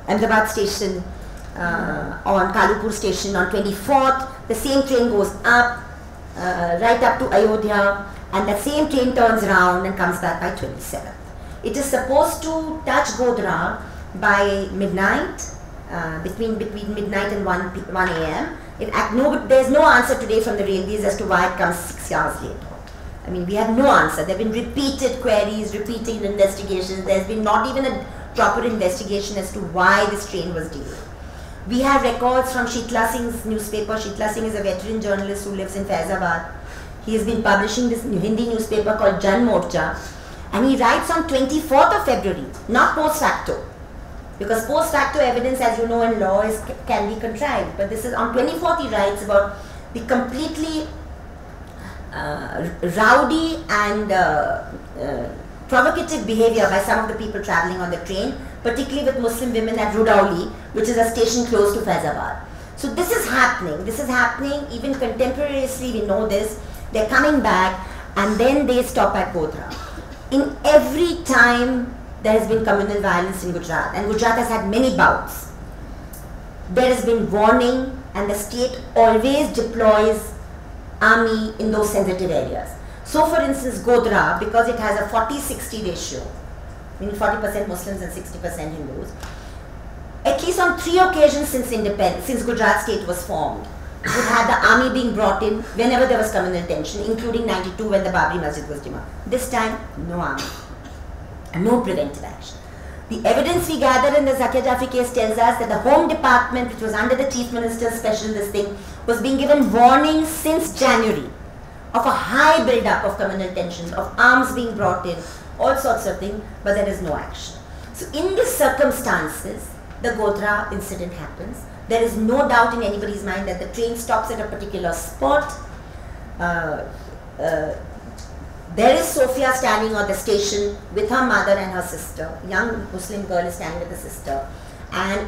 Ahmedabad station on Kalupur station on 24th. The same train goes up, right up to Ayodhya, and that same train turns around and comes back by 27th. It is supposed to touch Godhra by midnight, between midnight and 1 a.m. There is no answer today from the railways as to why it comes 6 hours later. I mean, we have no answer. There have been repeated queries, repeated investigations. There has been not even a proper investigation as to why this train was delayed. We have records from Sheetla Singh's newspaper. Sheetla Singh is a veteran journalist who lives in Faizabad. He has been publishing this Hindi newspaper called Jan Morcha, and he writes on 24th of February, not post facto, because post facto evidence, as you know, in law can be contrived. But this is on 24th. He writes about the completely rowdy and provocative behavior by some of the people travelling on the train, particularly with Muslim women at Rudauli, which is a station close to Faizabad. So this is happening. This is happening even contemporaneously. We know this. They're coming back, and then they stop at Godhra. In every time there has been communal violence in Gujarat, and Gujarat has had many bouts, there has been warning, and the state always deploys army in those sensitive areas. So for instance, Godhra, because it has a 40-60 ratio, meaning 40% Muslims and 60% Hindus, at least on 3 occasions since Gujarat state was formed, we've had the army being brought in whenever there was communal tension, including 92 when the Babri Masjid was demolished. This time, no army, no preventive action. The evidence we gather in the Zakia Jafri case tells us that the Home Department, which was under the Chief Minister's special listing, was being given warnings since January of a high build-up of communal tensions, of arms being brought in, all sorts of things, but there is no action. So in these circumstances, the Godhra incident happens. There is no doubt in anybody's mind that the train stops at a particular spot. There is Sophia standing on the station with her mother and her sister. Young Muslim girl is standing with the sister. And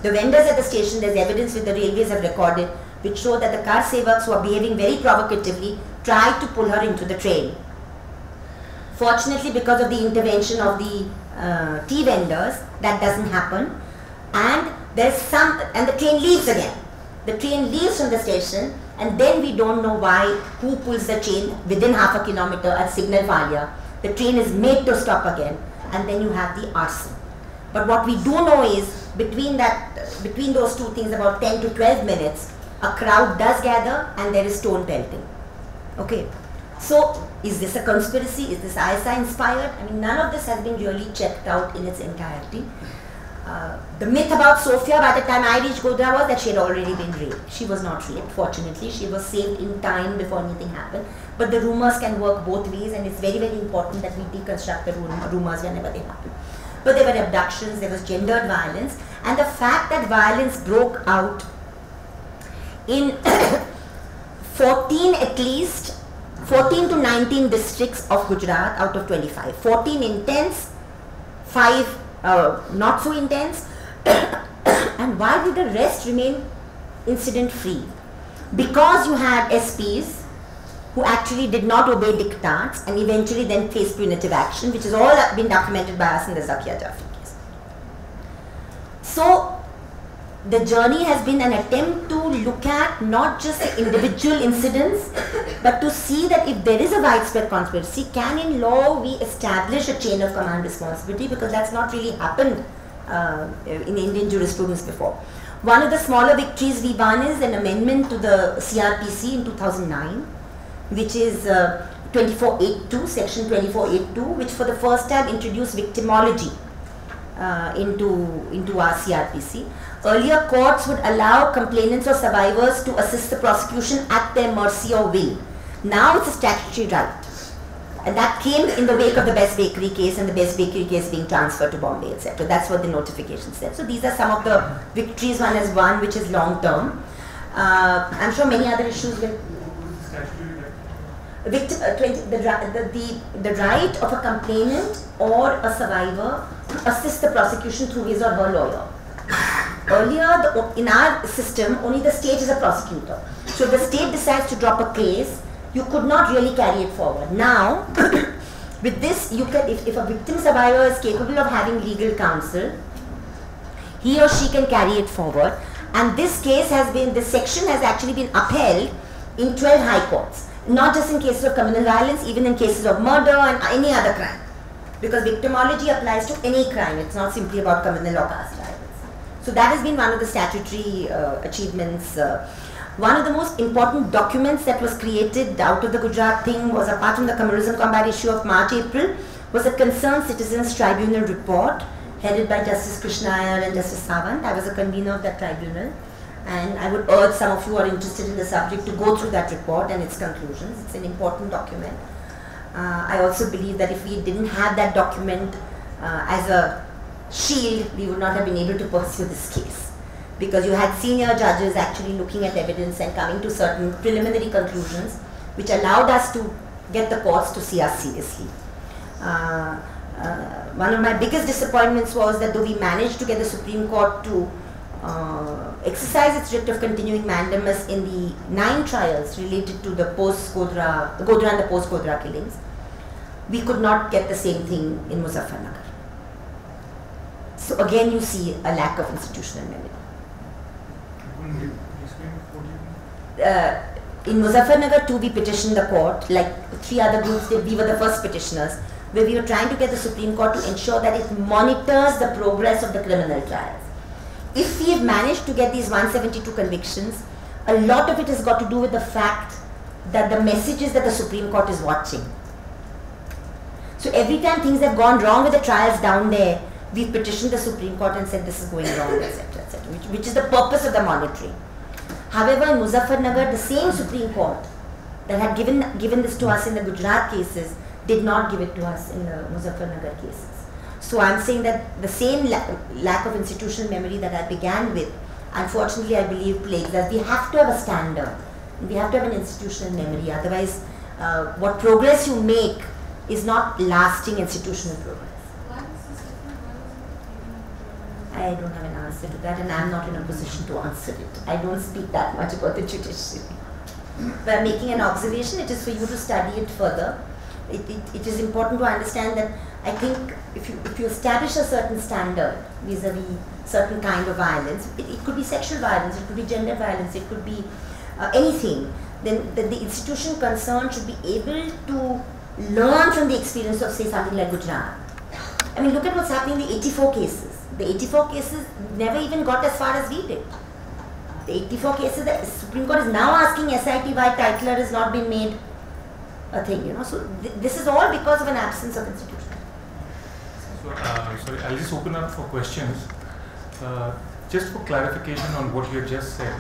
the vendors at the station, there's evidence which the railways have recorded, which show that the car sevaks, who are behaving very provocatively, tried to pull her into the train. Fortunately, because of the intervention of the tea vendors, that doesn't happen. And the train leaves again. The train leaves from the station, and then we don't know who pulls the train within half a kilometer at Signal Valia. The train is made to stop again, and then you have the arson. But what we do know is, between those two things, about 10 to 12 minutes, a crowd does gather and there is stone pelting. Okay. So, is this a conspiracy? Is this ISI inspired? I mean, none of this has been really checked out in its entirety. The myth about Sophia by the time I reached Godhra was that she had already been raped. She was not raped, fortunately. She was saved in time before anything happened. But the rumors can work both ways, and it's very, very important that we deconstruct the rumors whenever they happen. But there were abductions, there was gendered violence, and the fact that violence broke out in 14 to 19 districts of Gujarat out of 25. 14 intense, 5 not so intense. And why did the rest remain incident free? Because you had SPs who actually did not obey diktats and eventually then faced punitive action, which has all been documented by us in the Zakia Jafri case. So the journey has been an attempt to look at not just the individual incidents, but to see that if there is a widespread conspiracy, can in law we establish a chain of command responsibility, because that's not really happened in Indian jurisprudence before. One of the smaller victories we won is an amendment to the CRPC in 2009, which is 2482, section 2482, which for the first time introduced victimology into our CRPC. Earlier, courts would allow complainants or survivors to assist the prosecution at their mercy or will. Now it's a statutory right. And that came in the wake of the Best Bakery case, and the Best Bakery case being transferred to Bombay, etc. That's what the notification said. So these are some of the victories one has won, which is long term. I'm sure many other issues will. The right of a complainant or a survivor to assist the prosecution through his or her lawyer. Earlier, in our system, only the state is a prosecutor. So if the state decides to drop a case, you could not really carry it forward. Now, with this, you can, if a victim survivor is capable of having legal counsel, he or she can carry it forward. And this case has been, this section has actually been upheld in 12 high courts. Not just in cases of criminal violence, even in cases of murder and any other crime. Because victimology applies to any crime. It's not simply about criminal or caste violence. So that has been one of the statutory achievements. One of the most important documents that was created out of the Gujarat thing was, apart from the communalism combat issue of March-April, was a Concerned Citizens Tribunal report headed by Justice Krishna Iyer and Justice Sawant. I was a convener of that tribunal, and I would urge some of you who are interested in the subject to go through that report and its conclusions. It's an important document. I also believe that if we didn't have that document as a shield, we would not have been able to pursue this case. Because you had senior judges actually looking at evidence and coming to certain preliminary conclusions, which allowed us to get the courts to see us seriously. One of my biggest disappointments was that though we managed to get the Supreme Court to exercise its writ of continuing mandamus in the 9 trials related to the post-Godhra, the Godhra and the post-Godhra killings, we could not get the same thing in Muzaffarnagar. So again, you see a lack of institutional memory. In Muzaffarnagar too, we petitioned the court, like 3 other groups did. We were the first petitioners, where we were trying to get the Supreme Court to ensure that it monitors the progress of the criminal trials. If we have managed to get these 172 convictions, a lot of it has got to do with the fact that the messages that the Supreme Court is watching. So every time things have gone wrong with the trials down there, we've petitioned the Supreme Court and said this is going wrong, etc., etc., which is the purpose of the monitoring. However, in Muzaffarnagar, the same Supreme Court that had given this to us in the Gujarat cases did not give it to us in the Muzaffarnagar cases. So I'm saying that the same lack of institutional memory that I began with, unfortunately I believe plagues us. We have to have a standard. We have to have an institutional memory. Otherwise, what progress you make is not lasting institutional progress. I don't have an answer to that, and I'm not in a position to answer it. I don't speak that much about the judiciary. But I'm making an observation. It is for you to study it further. It is important to understand that I think if you establish a certain standard vis-a-vis certain kind of violence, it could be sexual violence, it could be gender violence, it could be anything, then the institution concerned should be able to learn from the experience of, say, something like Gujarat. I mean, look at what's happening in the 84 cases. The 84 cases never even got as far as we did. The 84 cases, the Supreme Court is now asking SIT why Titler has not been made a thing, you know. So this is all because of an absence of institution. So, sorry, I'll just open up for questions. Just for clarification on what you just said,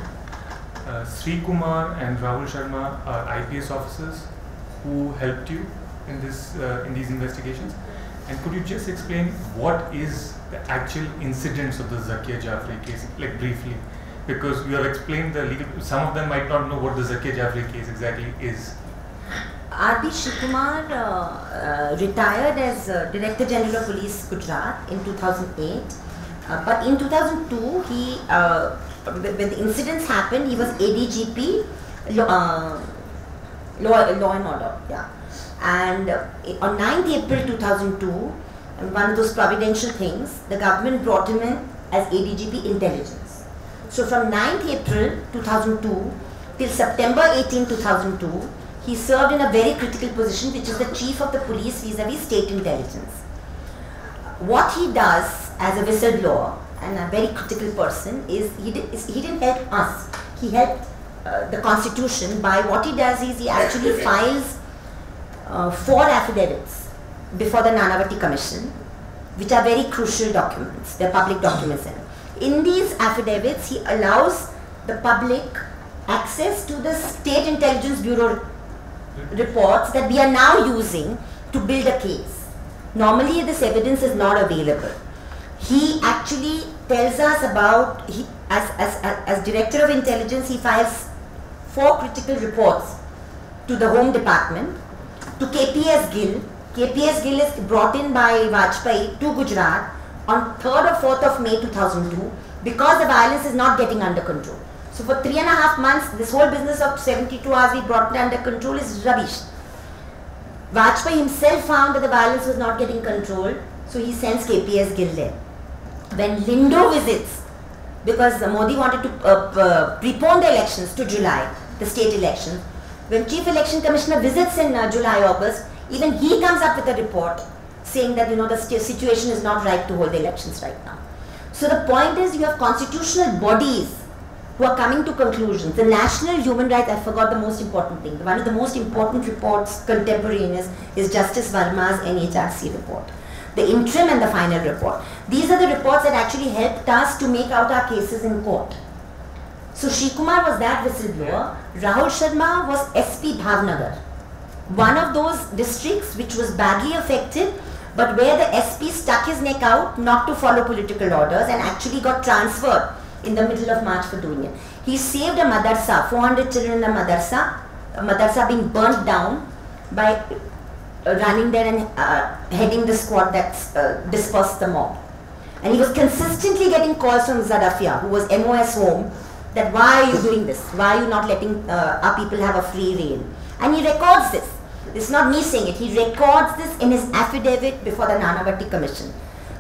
Sri Kumar and Rahul Sharma are IPS officers who helped you in this in these investigations. And could you just explain what is the actual incidents of the Zakia Jafri case, like briefly? Because you have explained the legal, some of them might not know what the Zakia Jafri case exactly is. R.B. Shrikumar retired as Director General of Police Gujarat in 2008. But in 2002, he, when the incidents happened, he was ADGP, law and order, yeah. And on 9th April 2002, one of those providential things, the government brought him in as ADGP Intelligence. So from 9th April 2002 till September 18, 2002, he served in a very critical position, which is the chief of the police vis-a-vis state intelligence. What he does as a whistleblower and a very critical person is he didn't help us. He helped the constitution by what he does is he actually files 4 affidavits before the Nanavati Commission, which are very crucial documents. They're public documents. In these affidavits, he allows the public access to the State Intelligence Bureau reports that we are now using to build a case. Normally, this evidence is not available. He actually tells us about, as Director of Intelligence, he files 4 critical reports to the Home Department, to KPS Gill. KPS Gill is brought in by Vajpayee to Gujarat on 3rd or 4th of May 2002 because the violence is not getting under control. So for 3.5 months, this whole business of 72 hours we brought it under control is rubbish. Vajpayee himself found that the violence was not getting controlled, so he sends KPS Gill there. When Lindo visits, because Modi wanted to prepone the elections to July, the state elections, when Chief Election Commissioner visits in July, August, even he comes up with a report saying that the situation is not right to hold the elections right now. So the point is, you have constitutional bodies who are coming to conclusions. The National Human Rights, I forgot the most important thing. One of the most important reports contemporaneous is Justice Verma's NHRC report. The interim and the final report. These are the reports that actually helped us to make out our cases in court. So Srikumar was that whistleblower. Rahul Sharma was SP Bhavnagar, one of those districts which was badly affected, but where the SP stuck his neck out not to follow political orders and actually got transferred in the middle of March for doing it. He saved a madarsa, 400 children in a madarsa being burnt down by running there and heading the squad that dispersed the mob. And he was consistently getting calls from Zadafia, who was MOS home, that why are you doing this? Why are you not letting our people have a free reign? And he records this. This is not me saying it. He records this in his affidavit before the Nanavati Commission.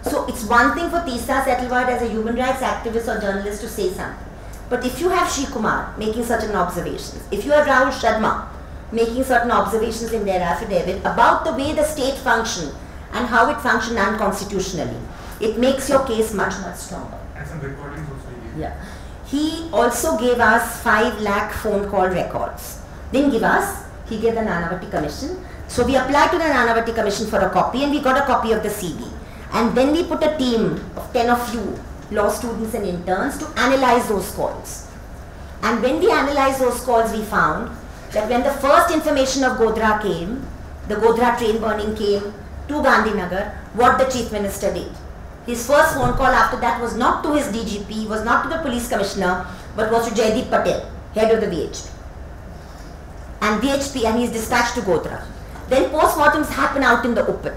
So it's one thing for Teesta Setalvad as a human rights activist or journalist to say something. But if you have Srikumar making certain observations, if you have Rahul Sharma making certain observations in their affidavit about the way the state functioned and how it functioned unconstitutionally, it makes your case much, much stronger. And some recordings also. Yeah. He also gave us 5 lakh phone call records. Didn't give us, he gave the Nanavati Commission. So we applied to the Nanavati Commission for a copy and we got a copy of the CD. And then we put a team of 10 of you, law students and interns, to analyze those calls. And when we analyzed those calls, we found that when the first information of Godhra came, the Godhra train burning came to Gandhinagar, what the Chief Minister did. His first phone call after that was not to his DGP, was not to the Police Commissioner, but was to Jaideep Patel, head of the VHP. And he is dispatched to Godhra. Then postmortems happen out in the open.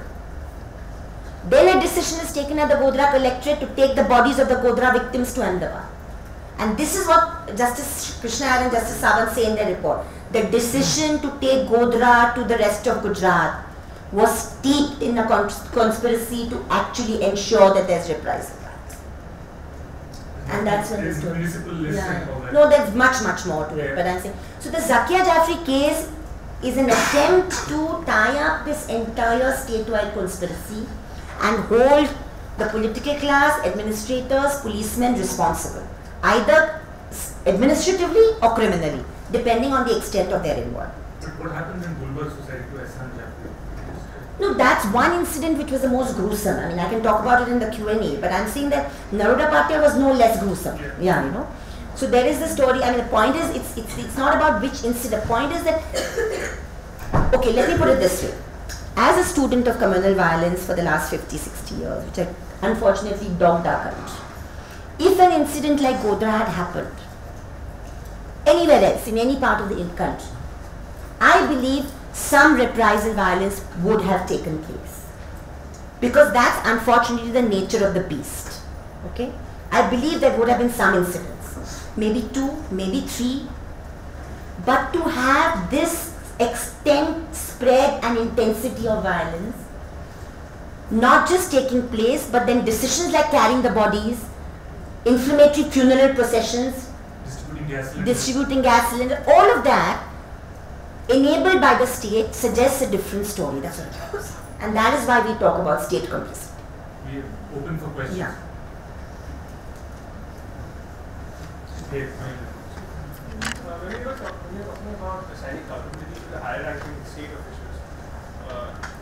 Then a decision is taken at the Godhra Collectorate to take the bodies of the Godhra victims to Ahmedabad. And this is what Justice Krishna and Justice Sawant say in their report. The decision to take Godhra to the rest of Gujarat was steeped in a conspiracy to actually ensure that there's reprisal. And that's when the story. No, there's much, much more to it. But I'm saying, so the Zakia Jafri case is an attempt to tie up this entire statewide conspiracy and hold the political class, administrators, policemen responsible, either administratively or criminally, depending on the extent of their involvement. But what happened in Gulbarga society to Ehsan Jafri? No, that's one incident which was the most gruesome. I mean, I can talk about it in the Q&A, but I'm saying that Naroda Patil was no less gruesome. Yeah, you know. So there is the story. I mean, the point is, it's not about which incident. The point is that, okay, let me put it this way. As a student of communal violence for the last 50, 60 years, which had unfortunately dogged our country, if an incident like Godhra had happened anywhere else, in any part of the country, I believe some reprisal violence would have taken place. Because that's unfortunately the nature of the beast. Okay? I believe there would have been some incidents. Maybe 2, maybe 3. But to have this extent, spread and intensity of violence, not just taking place, but then decisions like carrying the bodies, inflammatory funeral processions, distributing gas cylinder, all of that enabled by the state suggests a different story. That's what it is. And that is why we talk about state complicity. We are open for questions. Yeah. Okay. When you're talking about assigning culpability to the higher ranking state officials,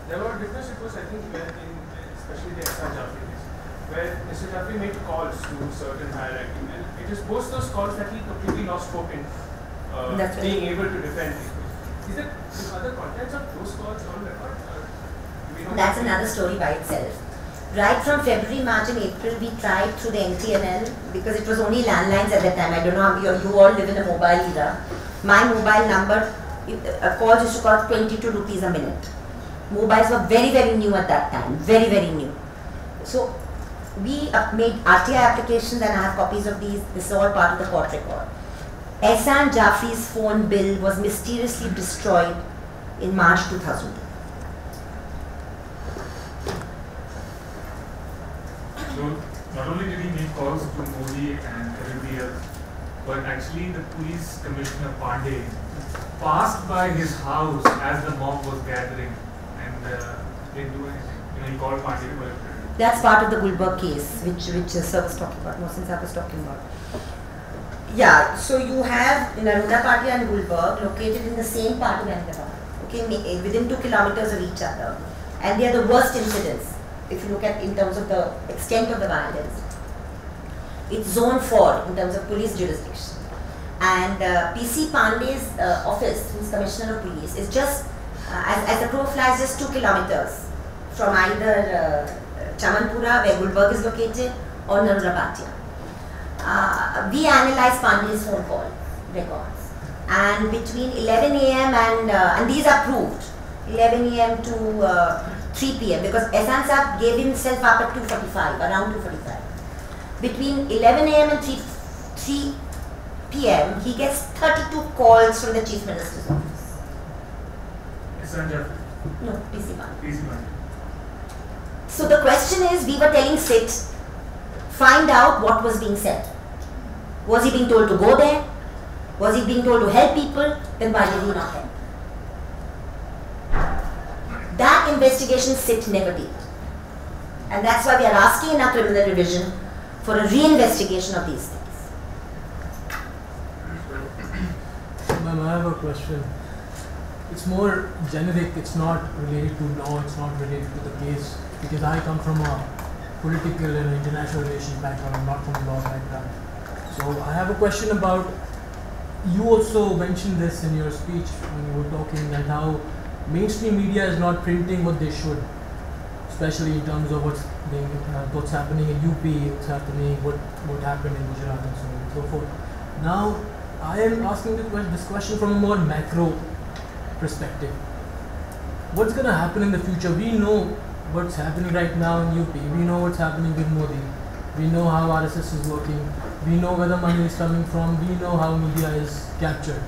there were different situations, I think, where especially the Ehsan Jafri case, where Mr. Jafri made calls to certain higher ranking men. It is post those calls that he completely lost hope in being able to defend people. Are the contents of those calls on record? That's another story by itself. Right from February, March and April, we tried through the NTNL, because it was only landlines at that time. I don't know how you all live in the mobile era. My mobile number, calls used to cost 22 rupees a minute. Mobiles were very, very new at that time. Very, very new. So we made RTI applications, and I have copies of these. This is all part of the court record. Ehsan Jafri's phone bill was mysteriously destroyed in March 2000. So not only did he make calls to Modi and everybody else, but actually the police commissioner Pandey passed by his house as the mob was gathering and didn't do anything. He called Pandey for it. That's part of the Gulberg case, which sir was talking about, since I was talking about. Yeah, so you have Naroda Patia and Gulberg located in the same part of Ahmedabad, okay, within 2 kilometers of each other, and they are the worst incidents. If you look at in terms of the extent of the violence, it's zone 4 in terms of police jurisdiction. And PC Pandey's office, who's Commissioner of Police, is just, as the crow flies, just 2 kilometers from either Chamanpura, where Gulberg is located, or Naroda Patia. We analyzed Pandey's phone call records, and between 11 a.m. and these are proved, 11 a.m. to 3 p.m. because Ehsan Saab gave himself up at 2:45, around 2:45. Between 11 a.m. and 3 p.m. he gets 32 calls from the Chief Minister's office. Ehsan Jafri? No, PC Pandey. So the question is, we were telling SIT, find out what was being said. Was he being told to go there? Was he being told to help people? Then why did he not help? That investigation SIT never did. And that's why we are asking in our criminal revision for a reinvestigation of these things. Ma'am, I have a question. It's more generic, it's not related to law, it's not related to the case, because I come from a political and international relations background, not from a law background. So I have a question about, you also mentioned this in your speech when you were talking, that how mainstream media is not printing what they should, especially in terms of what's happening in UP, what's happening, what happened in Gujarat and so on and so forth. Now, I am asking this question from a more macro perspective. What's going to happen in the future? We know what's happening right now in UP. We know what's happening with Modi. We know how RSS is working. We know where the money is coming from. We know how media is captured.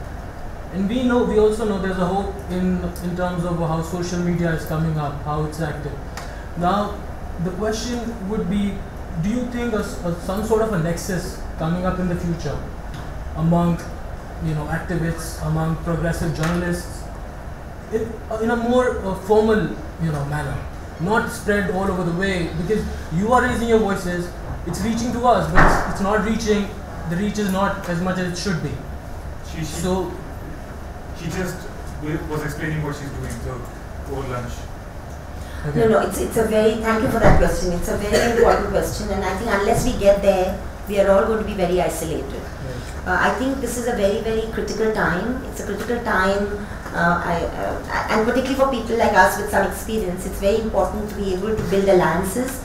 And we also know there's a hope in terms of how social media is coming up, how it's active. Now, the question would be, do you think some sort of a nexus coming up in the future among activists, among progressive journalists, in a more formal manner, not spread all over the way, because you are raising your voices, it's reaching to us, but it's not reaching, the reach is not as much as it should be. She just was explaining what she's doing, so over lunch. Okay. No, it's a very, thank you for that question. It's a very important question, and I think unless we get there, we are all going to be very isolated. I think this is a very, very critical time. It's a critical time, and particularly for people like us with some experience, it's very important to be able to build alliances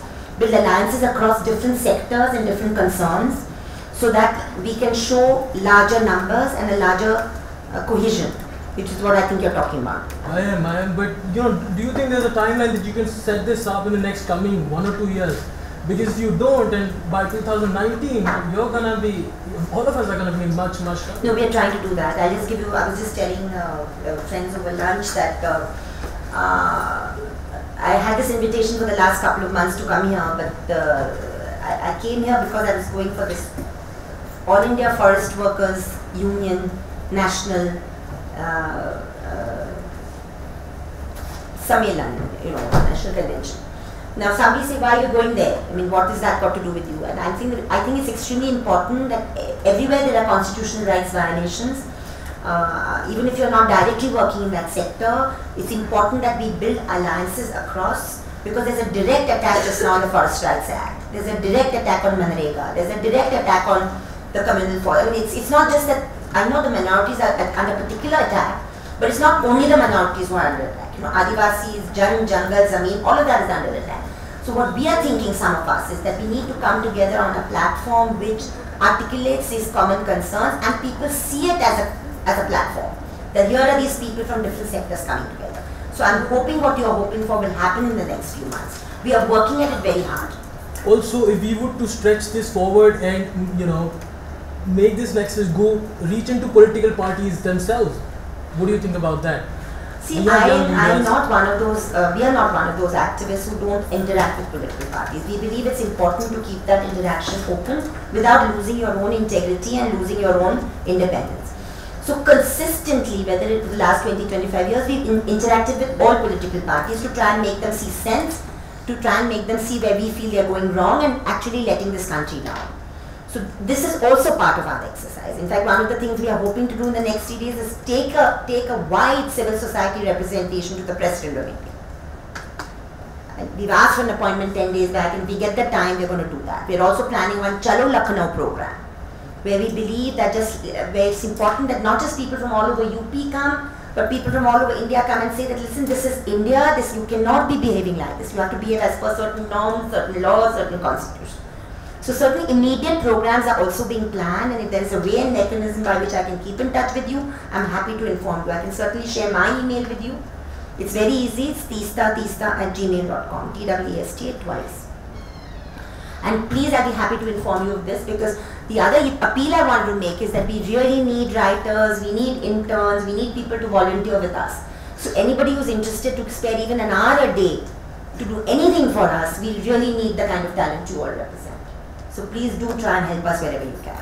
across different sectors and different concerns, so that we can show larger numbers and a larger cohesion, which is what I think you're talking about. I am, but do you think there's a timeline that you can set this up in the next coming 1 or 2 years? Because if you don't, and by 2019, you're gonna be, all of us are gonna be much, much. No, we are trying to do that. I was just telling friends over lunch that I had this invitation for the last couple of months to come here, but I came here because I was going for this All India Forest Workers Union National Sammelan, national convention. Now somebody say, why are you going there? I mean, what is that got to do with you? And I think it's extremely important that everywhere there are constitutional rights violations, even if you're not directly working in that sector, it's important that we build alliances across, because there's a direct attack just now on the Forest Rights Act. There's a direct attack on Manrega. There's a direct attack on the communal forest. I mean, it's not just that, I know the minorities are under particular attack, but it's not only the minorities who are under attack. Adivasis, Jungle, Zameen, all of that is under attack. So what we are thinking, some of us, is that we need to come together on a platform which articulates these common concerns and people see it as a platform. That here are these people from different sectors coming together. So I'm hoping what you're hoping for will happen in the next few months. We are working at it very hard. Also, if we were to stretch this forward and make this nexus reach into political parties themselves, what do you think about that? See, I'm not one of those, we are not one of those activists who don't interact with political parties. We believe it's important to keep that interaction open without losing your own integrity and losing your own independence. So consistently, whether it was the last 20-25 years, we've interacted with all political parties to try and make them see sense, to try and make them see where we feel they're going wrong and actually letting this country down. So this is also part of our exercise. In fact, one of the things we are hoping to do in the next 3 days is take a wide civil society representation to the President of India. And we've asked for an appointment 10 days back, and if we get the time, we're going to do that. We're also planning one Chalo Lucknow program, where we believe that where it's important that not just people from all over UP come, but people from all over India come and say that, listen, this is India, you cannot be behaving like this. You have to behave as per certain norms, certain laws, certain constitutions. So certainly immediate programs are also being planned, and if there is a way and mechanism by which I can keep in touch with you, I'm happy to inform you. I can certainly share my email with you. It's very easy. It's teesta@gmail.com, TWESTA twice. And please, I'll be happy to inform you of this, because the other appeal I want to make is that we really need writers, we need interns, we need people to volunteer with us. So anybody who's interested to spare even an hour a day to do anything for us, we really need the kind of talent you all represent. So please do try and help us wherever you can.